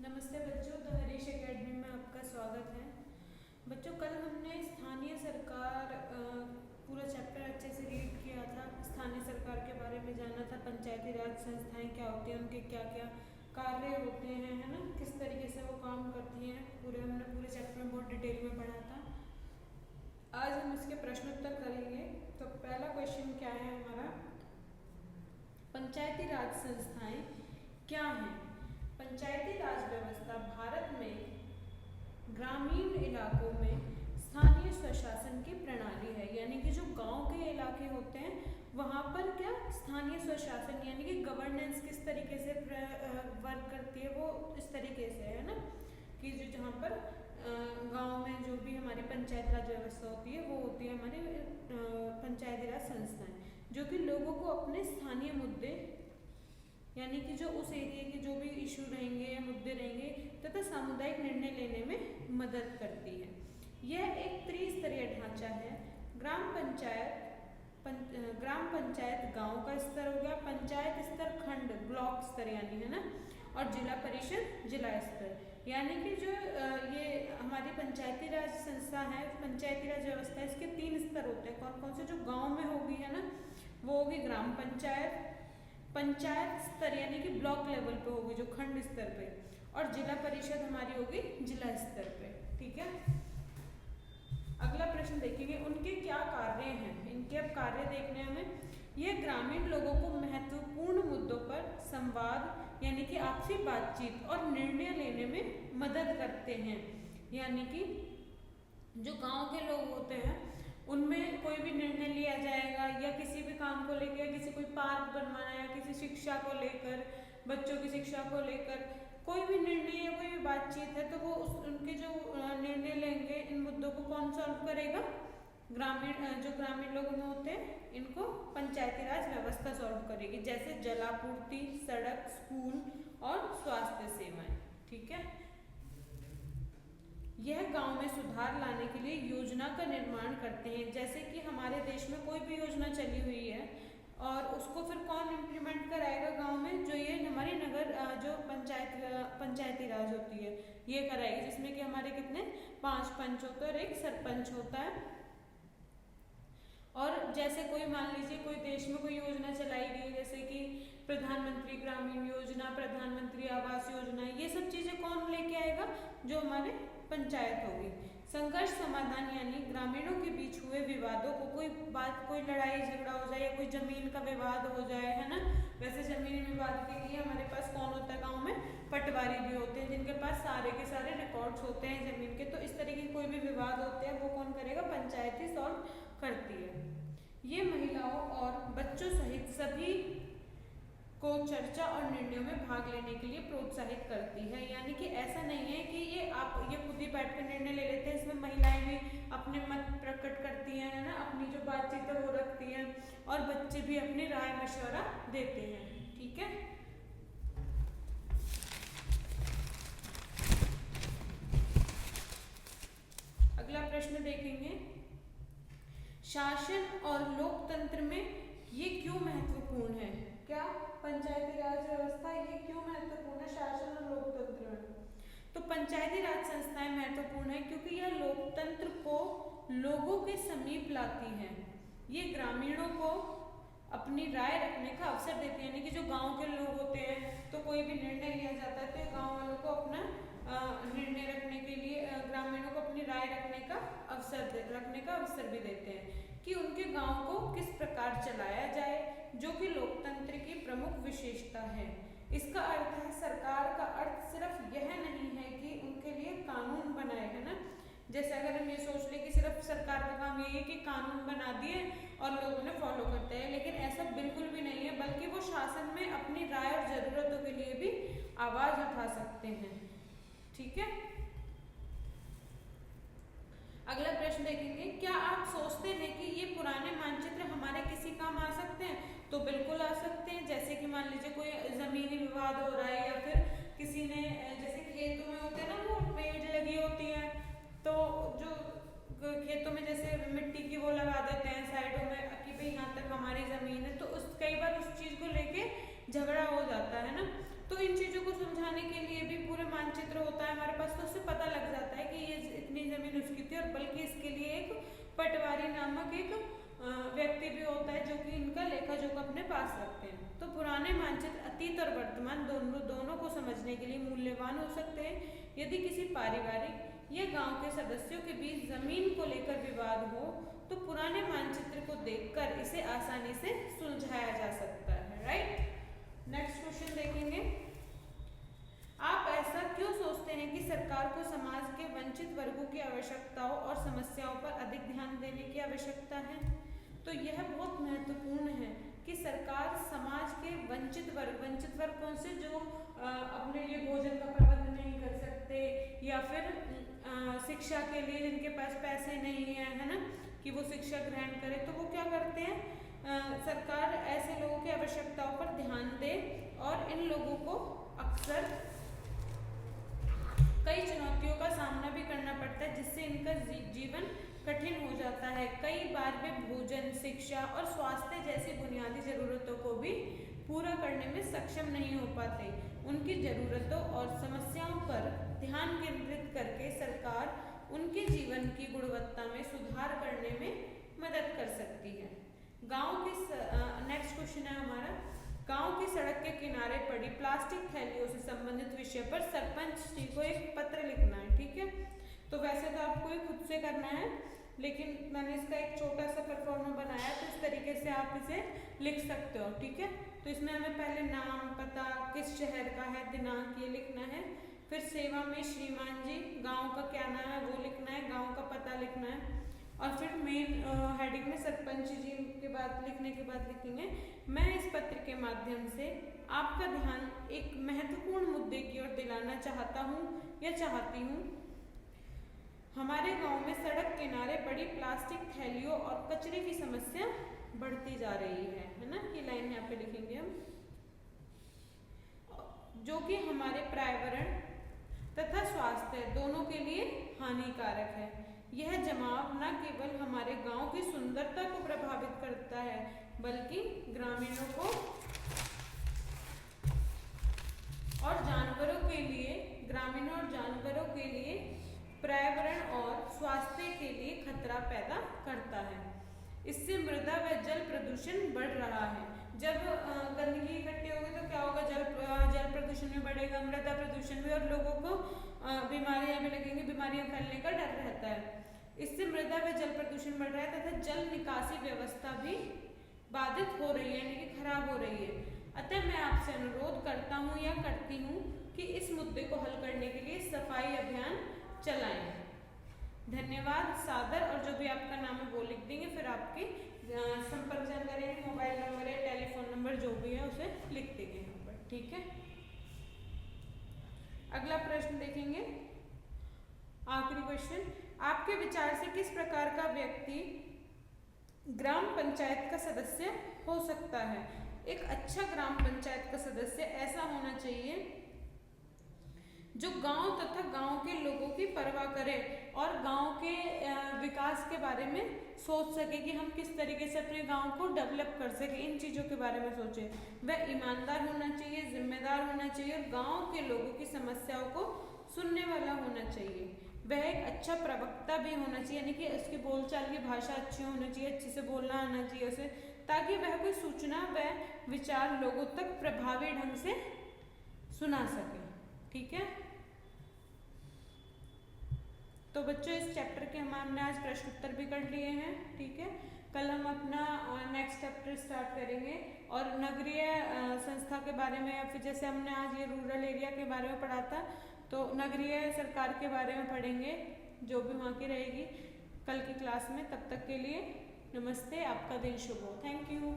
नमस्ते बच्चों, the Harish academy में आपका स्वागत है। बच्चों, कल हमने स्थानीय सरकार पूरा चैप्टर अच्छे से रीड किया था। स्थानीय सरकार के बारे में जाना था, पंचायती राज संस्थाएं क्या होती हैं, उनके क्या क्या कार्य होते हैं, है ना, किस तरीके से वो काम करती हैं। हमने पूरे चैप्टर में बहुत डिटेल में पढ़ा था। आज हम इसके प्रश्न उत्तर करेंगे। तो पहला क्वेश्चन क्या है हमारा, पंचायती राज संस्थाएं क्या हैं। पंचायती राज व्यवस्था भारत में ग्रामीण इलाकों में स्थानीय स्वशासन की प्रणाली है। यानी कि जो गांव के इलाके होते हैं वहाँ पर क्या स्थानीय स्वशासन यानी कि गवर्नेंस किस तरीके से वर्क करती है, वो इस तरीके से है ना कि जो जहाँ पर गांव में जो भी हमारी पंचायत राज व्यवस्था होती है वो होती है हमारी पंचायती राज संस्थाएं, जो कि लोगों को अपने स्थानीय मुद्दे यानी कि जो उस एरिया के जो भी इशू रहेंगे या मुद्दे रहेंगे तथा सामुदायिक निर्णय लेने में मदद करती है। यह एक त्रिस्तरीय ढांचा है। ग्राम पंचायत गांव का स्तर हो गया, पंचायत स्तर खंड ब्लॉक स्तर यानी है ना, और जिला परिषद जिला स्तर। यानी कि जो ये हमारी पंचायती राज संस्था है, पंचायती राज व्यवस्था, इसके 3 स्तर होते हैं। कौन कौन से? जो गांव में होगी है ना वो होगी ग्राम पंचायत, पंचायत स्तर यानी कि ब्लॉक लेवल पे होगी जो खंड स्तर पे, और जिला परिषद हमारी होगी जिला स्तर पे। ठीक है, अगला प्रश्न देखेंगे, उनके क्या कार्य हैं। इनके अब कार्य देखने हमें। यह ग्रामीण लोगों को महत्वपूर्ण मुद्दों पर संवाद यानी कि आपसी बातचीत और निर्णय लेने में मदद करते हैं। यानी कि जो गांव के लोग होते हैं उनमें कोई भी निर्णय लिया जाएगा या किसी भी काम को लेकर, या किसी कोई पार्क बनवाना है, किसी शिक्षा को लेकर, बच्चों की शिक्षा को लेकर कोई भी निर्णय या कोई भी बातचीत है तो वो उनके जो निर्णय लेंगे इन मुद्दों को कौन सॉल्व करेगा? जो ग्रामीण लोग में होते हैं इनको पंचायती राज व्यवस्था सॉल्व करेगी, जैसे जलापूर्ति, सड़क, स्कूल और स्वास्थ्य सेवाएं। ठीक है, यह गांव में सुधार लाने के लिए योजना का निर्माण करते हैं। जैसे कि हमारे देश में कोई भी योजना चली हुई है और उसको फिर कौन इम्प्लीमेंट कराएगा गांव में? जो ये हमारी नगर जो पंचायती राज होती है ये कराएगी, जिसमें कि हमारे कितने 5 पंच होते हैं और 1 सरपंच होता है। और जैसे कोई मान लीजिए कोई देश में कोई योजना चलाई गई, जैसे कि प्रधानमंत्री ग्रामीण योजना, प्रधानमंत्री आवास योजना, ये सब चीजें कौन लेके आएगा? जो हमारे पंचायत होगी। संघर्ष समाधान यानी ग्रामीणों के बीच हुए विवादों को, कोई लड़ाई झगड़ा हो जाए या कोई जमीन का विवाद हो जाए, है ना। वैसे जमीन विवाद के लिए हमारे पास कौन होता है गाँव में? पटवारी भी होते हैं, जिनके पास सारे के सारे रिकॉर्ड्स होते हैं जमीन के। तो इस तरीके के कोई भी विवाद होते हैं वो कौन करेगा? पंचायत ही सॉल्व करती है। ये महिलाओं और बच्चों सहित सभी को चर्चा और निर्णयों में भाग लेने के लिए प्रोत्साहित करती है। यानी कि ऐसा नहीं है कि ये खुद ही बैठ कर निर्णय ले लेते हैं, इसमें महिलाएं भी अपने मत प्रकट करती हैं, है ना, अपनी जो बातचीत है वो रखती हैं, और बच्चे भी अपनी राय मशवरा देते हैं। ठीक है, अगला प्रश्न देखेंगे, शासन और लोकतंत्र में ये क्यों महत्वपूर्ण है? क्या पंचायती राज व्यवस्था ये क्यों महत्वपूर्ण है शासन और लोकतंत्र में? तो पंचायती राज संस्थाएं महत्वपूर्ण है क्योंकि यह लोकतंत्र को लोगों के समीप लाती है। ये ग्रामीणों को अपनी राय रखने का अवसर देती है। यानी कि जो गांव के लोग होते हैं तो कोई भी निर्णय लिया जाता है तो गांव वालों को अपना निर्णय रखने के लिए ग्रामीणों को अपनी राय रखने का अवसर भी देते हैं कि उनके गांव को किस प्रकार चलाया जाए, जो कि लोकतंत्र की प्रमुख विशेषता है। इसका अर्थ है, सरकार का अर्थ सिर्फ यह नहीं है कि उनके लिए कानून बनाए, है ना। जैसे अगर हम ये सोच लें कि सिर्फ सरकार का काम ये है कि कानून बना दिए और लोग उन्हें फॉलो करते हैं, लेकिन ऐसा बिल्कुल भी नहीं है, बल्कि वो शासन में अपनी राय और जरूरतों के लिए भी आवाज उठा सकते हैं। ठीक है, अगला प्रश्न देखेंगे, क्या आप सोचते हैं कि ये पुराने मानचित्र हमारे किसी काम आ सकते हैं? तो बिल्कुल आ सकते हैं। जैसे कि मान लीजिए कोई जमीनी विवाद हो रहा है, या फिर किसी ने, जैसे खेतों में होते हैं ना वो पेड़ लगी होती है, तो जो खेतों में जैसे मिट्टी की वो लगा देते हैं साइडों में कि भाई यहाँ तक हमारी जमीन है, तो कई बार उस चीज को लेके झगड़ा हो जाता है ना। तो इन चीजों को समझाने के लिए भी पूरे मानचित्र बल्कि इसके लिए एक पटवारी नामक एक व्यक्ति भी होता है जो कि इनका लेखा जोखा अपने पास रखते हैं। तो पुराने मानचित्र अतीत और वर्तमान दोनों को समझने के लिए मूल्यवान हो सकते हैं। यदि किसी पारिवारिक या गांव के सदस्यों के बीच जमीन को लेकर विवाद हो तो पुराने मानचित्र को देखकर इसे आसानी से सुलझाया जा सकता है। राइट। नेक्स्ट क्वेश्चन देखेंगे। आप ऐसा क्यों सोचते हैं कि सरकार को समाज के वंचित वर्गों की आवश्यकताओं और समस्याओं पर अधिक ध्यान देने की आवश्यकता है? तो यह बहुत महत्वपूर्ण है कि सरकार समाज के वंचित वर्ग कौन से, जो अपने लिए भोजन का प्रबंध नहीं कर सकते या फिर शिक्षा के लिए जिनके पास पैसे नहीं है ना, कि वो शिक्षा ग्रहण करे, तो वो क्या करते हैं, सरकार ऐसे लोगों की आवश्यकताओं पर ध्यान दे और इन लोगों को अक्सर कई चुनौतियों का सामना भी करना पड़ता है जिससे इनका जीवन कठिन हो जाता है। कई बार वे भोजन, शिक्षा और स्वास्थ्य जैसी बुनियादी जरूरतों को भी पूरा करने में सक्षम नहीं हो पाते। उनकी जरूरतों और समस्याओं पर ध्यान केंद्रित करके सरकार उनके जीवन की गुणवत्ता में सुधार करने में मदद कर सकती है। गांव की नेक्स्ट क्वेश्चन है हमारा, गांव की सड़क के किनारे पड़ी प्लास्टिक थैलियों से संबंधित विषय पर सरपंच जी को एक पत्र लिखना है। ठीक है, तो वैसे तो आपको ये खुद से करना है, लेकिन मैंने इसका एक छोटा सा परफॉर्मा बनाया, तो इस तरीके से आप इसे लिख सकते हो। ठीक है, तो इसमें हमें पहले नाम, पता, किस शहर का है, दिनांक ये लिखना है, फिर सेवा में श्रीमान जी, गांव का क्या नाम है वो लिखना है, गांव का पता लिखना है, और फिर मेन हेडिंग में सरपंच जी के बाद लिखने के बाद लिखेंगे, मैं इस पत्र के माध्यम से आपका ध्यान एक महत्वपूर्ण मुद्दे की ओर दिलाना चाहता हूँ या चाहती हूँ। हमारे गांव में सड़क किनारे पड़ी प्लास्टिक थैलियों और कचरे की समस्या बढ़ती जा रही है ना, ये लाइन यहाँ पे लिखेंगे हम, जो कि हमारे पर्यावरण तथा स्वास्थ्य दोनों के लिए हानिकारक है। यह जमाव न केवल हमारे गांव की सुंदरता को प्रभावित करता है बल्कि ग्रामीणों को और जानवरों के लिए पर्यावरण और स्वास्थ्य के लिए खतरा पैदा करता है। इससे मृदा व जल प्रदूषण बढ़ रहा है। जब गंदगी इकट्ठी होगी तो क्या होगा, जल प्रदूषण भी बढ़ेगा, मृदा प्रदूषण भी, और लोगों को बीमारियां भी लगेंगी, बीमारियां फैलने का डर रहता है। इससे मृदा व जल प्रदूषण बढ़ रहा है तथा जल निकासी व्यवस्था भी बाधित हो रही है, यानी कि खराब हो रही है। अतः मैं आपसे अनुरोध करता हूँ या करती हूँ कि इस मुद्दे को हल करने के लिए सफाई अभियान चलाएं। धन्यवाद, सादर, और जो भी आपका नाम है वो लिख देंगे, फिर आपकी संपर्क जानकारी, मोबाइल नंबर है, टेलीफोन नंबर जो भी है उसे लिख देंगे यहाँ पर। ठीक है, अगला प्रश्न देखेंगे, आखिरी क्वेश्चन, आपके विचार से किस प्रकार का व्यक्ति ग्राम पंचायत का सदस्य हो सकता है? एक अच्छा ग्राम पंचायत का सदस्य ऐसा होना चाहिए जो गांव तथा गांव के लोगों की परवाह करे और गांव के विकास के बारे में सोच सके कि हम किस तरीके से अपने गांव को डेवलप कर सके, इन चीज़ों के बारे में सोचे। वह ईमानदार होना चाहिए, जिम्मेदार होना चाहिए और गांव के लोगों की समस्याओं को सुनने वाला होना चाहिए। वह एक अच्छा प्रवक्ता भी होना चाहिए, यानी कि उसकी बोलचाल की भाषा अच्छी होनी चाहिए, अच्छे से बोलना आना चाहिए उसे, ताकि वह कोई सूचना व विचार लोगों तक प्रभावी ढंग से सुना सके। ठीक है, तो बच्चों इस चैप्टर के हमने आज प्रश्न उत्तर भी कर लिए हैं। ठीक है, कल हम अपना नेक्स्ट चैप्टर स्टार्ट करेंगे और नगरीय संस्था के बारे में, या फिर जैसे हमने आज ये रूरल एरिया के बारे में पढ़ा था, तो नगरीय सरकार के बारे में पढ़ेंगे, जो भी वहाँ की रहेगी कल की क्लास में। तब तक के लिए नमस्ते, आपका दिन शुभ हो। Thank you.